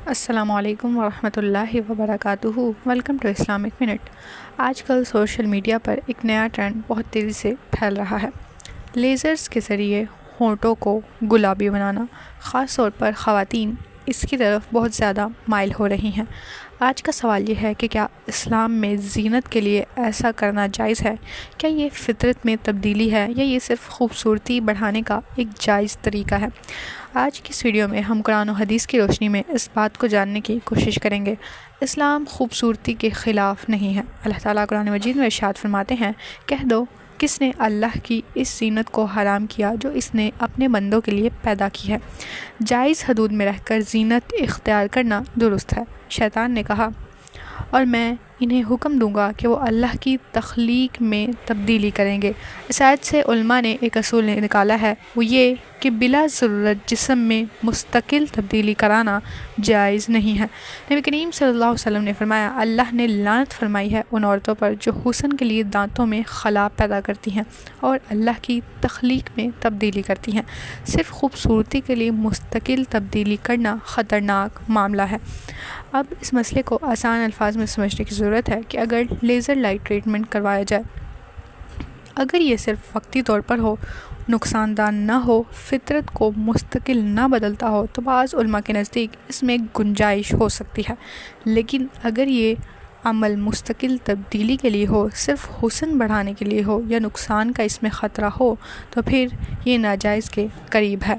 السلام علیکم ورحمۃ اللہ وبرکاتہ۔ Welcome to Islamic minute. آج کل سوشل میڈیا پر ایک نیا ٹرینڈ بہت تیزی سے پھیل رہا ہے۔ لیزرز کے ذریعے ہونٹوں کو گلابی بنانا، خاص طور پر خواتین اس کی طرف بہت زیادہ مائل ہو رہی ہیں۔ آج کا سوال یہ ہے کہ کیا اسلام میں زینت کے لیے ایسا کرنا جائز ہے؟ کیا یہ فطرت میں تبدیلی ہے یا یہ صرف خوبصورتی بڑھانے کا ایک جائز طریقہ ہے؟ آج کی اس ویڈیو میں ہم قرآن و حدیث کی روشنی میں اس بات کو جاننے کی کوشش کریں گے۔ اسلام خوبصورتی کے خلاف نہیں ہے۔ اللہ تعالیٰ قرآن مجید میں ارشاد فرماتے ہیں، کہہ دو کس نے اللہ کی اس زینت کو حرام کیا جو اس نے اپنے بندوں کے لیے پیدا کی ہے۔ جائز حدود میں رہ کر زینت اختیار کرنا درست ہے۔ شیطان نے کہا، اور میں انہیں حکم دوں گا کہ وہ اللہ کی تخلیق میں تبدیلی کریں گے۔ اس آیت سے علماء نے ایک اصول نکالا ہے، وہ یہ کہ بلا ضرورت جسم میں مستقل تبدیلی کرانا جائز نہیں ہے۔ نبی کریم صلی اللہ علیہ وسلم نے فرمایا، اللہ نے لعنت فرمائی ہے ان عورتوں پر جو حسن کے لیے دانتوں میں خلا پیدا کرتی ہیں اور اللہ کی تخلیق میں تبدیلی کرتی ہیں۔ صرف خوبصورتی کے لیے مستقل تبدیلی کرنا خطرناک معاملہ ہے۔ اب اس مسئلے کو آسان الفاظ میں سمجھنے کی ضرورت ہے کہ اگر لیزر لائٹ ٹریٹمنٹ کروایا جائے، اگر یہ صرف وقتی طور پر ہو، نقصان دہ نہ ہو، فطرت کو مستقل نہ بدلتا ہو، تو بعض علماء کے نزدیک اس میں گنجائش ہو سکتی ہے۔ لیکن اگر یہ عمل مستقل تبدیلی کے لیے ہو، صرف حسن بڑھانے کے لیے ہو یا نقصان کا اس میں خطرہ ہو، تو پھر یہ ناجائز کے قریب ہے۔